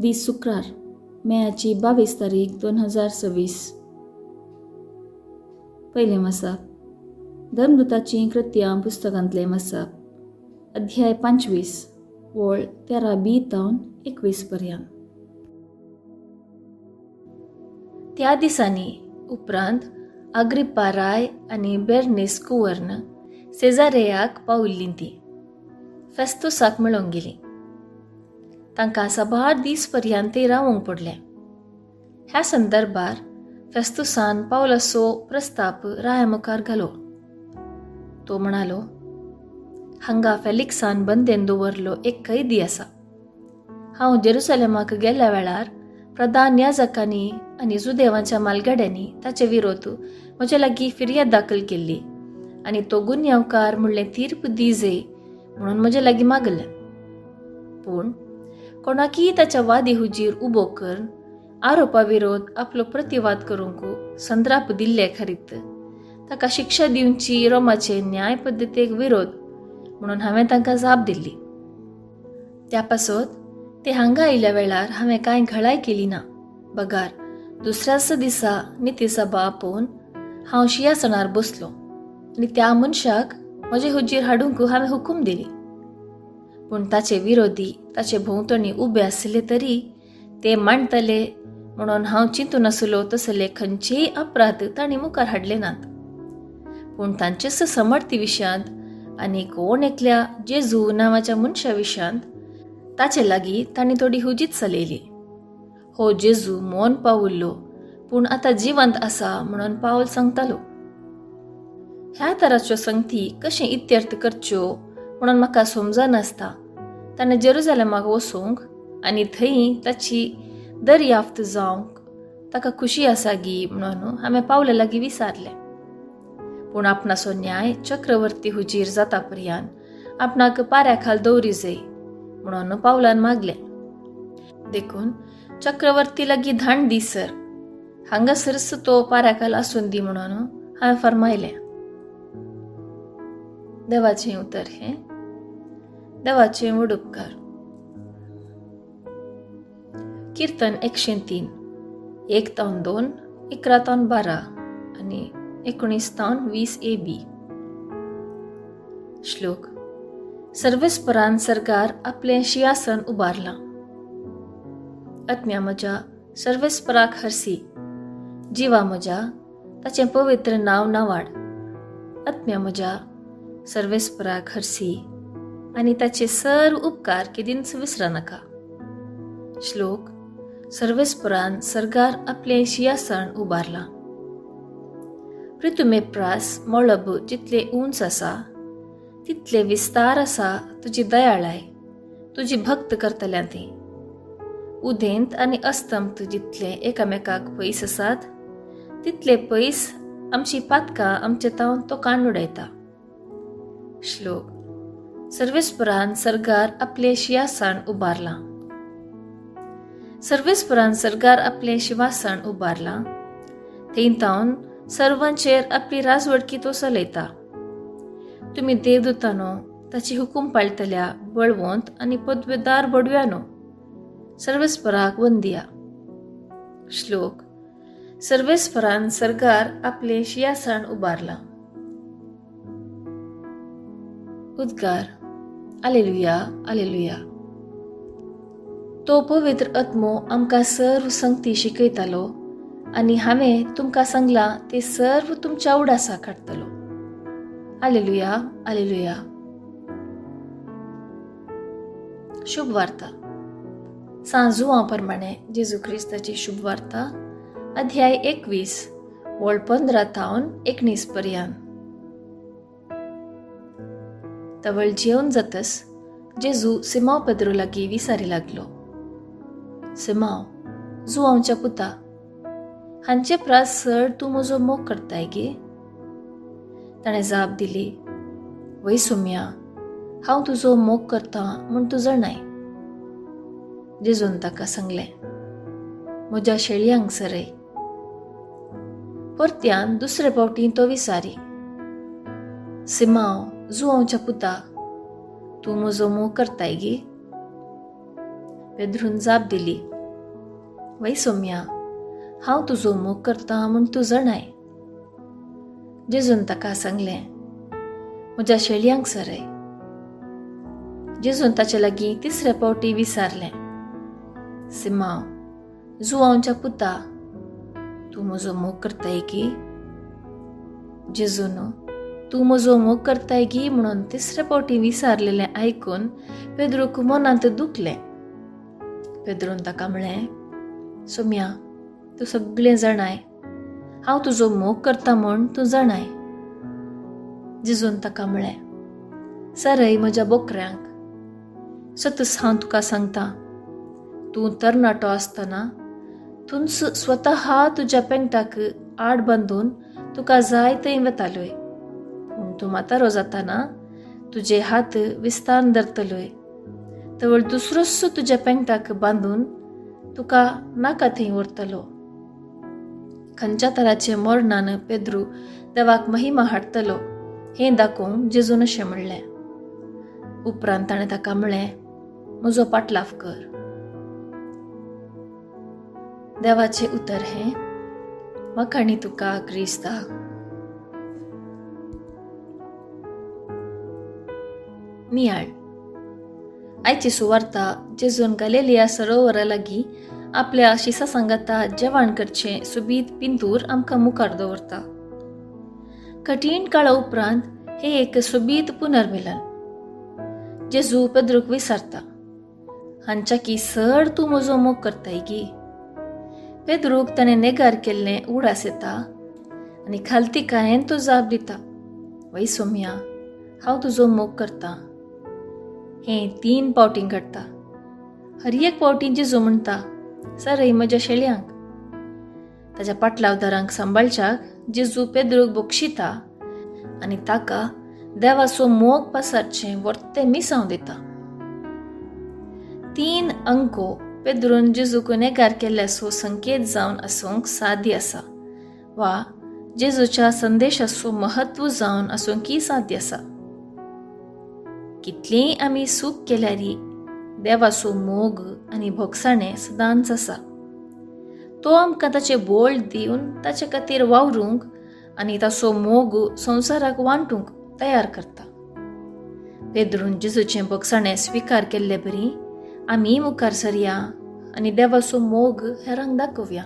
20 शुक्रार मेयाची 22 तारीख 2026. पहिले मसाप धर्मदूताची कृत्यां पुस्तकांतले मसाप अध्याय 25 वळ 13b तावन 21 पर्यंत. त्या दिसांनी उपरांत अग्रिप्पा राय आनी बेर्नीस कुवर्ण सेजारेयाक पावुल्लीं ती फेस्तुसाक मेळोंक गेलीं. तांकां साबार दीस पर्यंत थंय रावूंक पडलें. ह्या संदर्भार फेस्तुसान पावलाचो प्रस्ताप राया मुखार घालो. तो म्हणालो, हांगा फेलिक्सान बंदेन दवरलो एक कैदी आसा. हांव जेरुसलेमाक गेल्ल्या वेळार प्रधान याजकांनी आनी जुदेवांच्या मालगाड्यांनी ताचे विरोध म्हजे लागीं फिर्याद दाखल केल्ली आनी तो गुन्यांवकार म्हणलें तीर्प दिजे म्हणून म्हजे लागीं मागलें. पूण कोणाकीय ताच्या वादी हुजीर उबो करून आरोपा विरोध आपलो प्रतिवाद करूंक संद्राप दिल्ले खरीत ताका शिक्षा दिवची रोमाचे न्याय पद्दतीक विरोध म्हणून हांवें तांकां जाप दिल्ली. त्या पासत ते हांगा आयिल्ल्या वेळार हांवें कांय घळाय केली ना. बगार दुसऱ्याच दिसा नितीसभा आपोवन हांव शिंयासणार बसलो आनी त्या मनशाक म्हजे हुजीर हाडूंक हांवें हुकूम दिली. पूण ताचे विरोधी ताचे भोंवतणी उबे आसले तरी ते मांडटले म्हणून हांव चिंतून आसलो तसले खंयचेय अपराध तांणी मुखार हाडले नात. पूण तांचेच समर्थी विशयांत आनी कोण एकल्या जेजू नांवाच्या मनशा विशयांत ताचे लागीं तांणी थोडी हुजीत चलयली. हो जेजू मोन पावुल्लो पूण आतां जिवंत आसा म्हणून पावल सांगतालो. ह्या तराच्यो संगती कशें इत्यर्थ करच्यो म्हणून म्हाका समजनासता ताणें जेरुसलेमाक वचूंक आनी थंय ताची दर्याफ्त जावंक ताका खुशी आसा गी म्हणून हांवें पावला लागीं विचारलें. पूण आपणाचो न्याय चक्रवर्ती हुजीर जाता पर्यंत आपणाक पाऱ्या खाल दवरी जाय म्हणून पावलान मागलें. देखून चक्रवर्ती लागीं धाण दी सर, हांगासरच तो पाऱ्या खाल आसून दी म्हणून हांवें फरमायलें. देवाचें उतर हें देवाचें व्हड उपकार. कीर्तन 103 1-2 11-12 आनी 19-20 AB. श्लोक. सर्वेस्परान सरकार आपलें शिंयासन उबारलां. आत्म्या म्हज्या सर्वेस्पराक हरसी, जिवा म्हज्या ताचें पवित्र नांव नावाड. आत्म्या म्हज्या सर्वेस्पराक हरसी आनी ताचे सर्व उपकार केदींच विसरा नाका. श्लोक. सर्वेस्परान सरकार आपलें शिंयासन उबारलां. पृथुमेप्रास मळब जितले उंच आसा तितले विस्तार आसा तुजी दयाळाय तुजी भक्त करतल्यां ती. उदेंत आनी अस्तंत जितले एकामेकाक पयस आसात तितले पयस आमची पातकां आमचे तावन तो काण उडयता. श्लोक. सर्वेस्परान सरकार आपलें शिंयासन उबारलां. सर्वेस्परान सरकार आपलें शिंयासन उबारलां. थंय तावन सर्वांचेर आपली राजवडकी तो चलयता. तुमी देवदूतानो ताची हुकूम पाळटल्या बळवंत आनी पदवेदार बडव्यानो सर्वेस्पराक वंदिया. श्लोक. सर्वेस्परान सरकार आपलें शिंयासन उबारलां. उद्गार. आलेलुया आलेलुया. तो पवित्र आत्मो आमकां सर्व संगती शिकयतालो आनी हांवें तुमकां सांगलां ते सर्व तुमच्या उडासाक हाडटलो. आलेलुया आलेलुया. शुभ वार्ता. सांजुवां प्रमाणे जेजू क्रिस्ताची शुभ वार्ता अध्याय 21 वळ 15-19 पर्यंत. तवळ जेवण जातस जेजू सिमाव पेद्रो लागीं विचारी लागलो, सिमाव, जुआंवच्या पुता, हांचे प्रास चड तूं म्हजो मोग करताय गे? ताणें जाप दिली, वय सुम्या, हांव तुजो मोग करतां म्हूण तूं जाणाय. जेजून ताका सांगलें, म्हज्या शेळयांक सरय. परत्यान दुसरे फावटी तो विचारी, सिमाव, जुआंवच्या पुता, तूं म्हजो मोग करताय गे? पेद्रून जाप दिली, वै सौम्या, हांव तुजो मोग करतां म्हूण तूं जाणाय. जेजून ताका सांगलें, म्हज्या शेळयांक सरय. जेजून ताचे लागीं तिसरे फावटी विचारलें, सिमांव, जुआंवच्या पुता, तूं म्हजो मोग करताय की? जेजून तूं म्हजो मोग करताय गी म्हणून तिसरे फावटी विचारलेलें आयकून पेद्रूक मनांत दुखलें. पेद्रून ताका म्हळें, सौम्या, तूं सगळें जाणाय, हांव तुजो मोग करतां म्हूण तूं जाणाय. जेजून ताका म्हळें, सरय म्हज्या बोकऱ्यांक. सतस हांव तुका सांगतां, तूं तरणाटो आसतना तूंच स्वता तुज्या पेंगटाक आड बांदून तुका जाय थंय वतालोय. पूण तूं म्हातारो जाताना तुजे हात विस्तान धरतलोय, तवळ दुसरोच तुज्या पेंगटाक बांदून तुका नाका थंय व्हरतलो. खंयच्या तराचे मरणान पेद्रू देवाक महिमा हाडटलो हें दाखोवंक जेजून अशें म्हणलें. उपरांत ताणें ताका म्हळें, म्हजो पाटलाव कर. देवाचें उतर हें. वखाणी तुका क्रिस्ता. नियाळ. आयची सुवार्ता जेजून गलिलिया सरोवरा लागीं आपल्या शिसा सांगाता जेवण करचें सुबीत पिंतूर आमकां मुखार दवरता. कठीण काळा उपरांत हे एक सुबीत पुनर्मिलन. जेजू पेद्रूक विचारता, हांच्या की सर तूं म्हजो मोग करताय गी? पेद्रूक ताणें नेगार केल्लें उडास येता आनी खालतिकायेन तो जाप दिता, वै सौम्या, हांव तुजो मोग करतां. हें 3 फावटीं घडटा. हर एक फावटीं जेजू म्हणटा, सरय म्हज्या शेळयांक. ताच्या पाटलावदारांक सांबाळच्याक जेजू पेद्रूक बक्षिता आनी ताका देवाचो मोग पसारचें वर्तें मिसांव दिता. 3 अंको पेद्रून जेजूक नेगार केल्ल्याचो संकेत जावन आसूंक साध्य आसा, वा जेजूच्या संदेशाचो महत्व जावन आसूंकय साध्य आसा. कितलींय आमी सूख केल्यारी देवाचो मोग आनी भोगसाणें सदांच आसा. तो आमकां ताचे बोळ दिवन ताचे खातीर वावरूंक आनी ताचो मोग संवसाराक वांटूंक तयार करता. पेद्रून जेजूचें भोगसाणें स्विकार केल्ले बरी आमी मुखार सरया आनी देवाचो मोग हेरांक दाखोवया.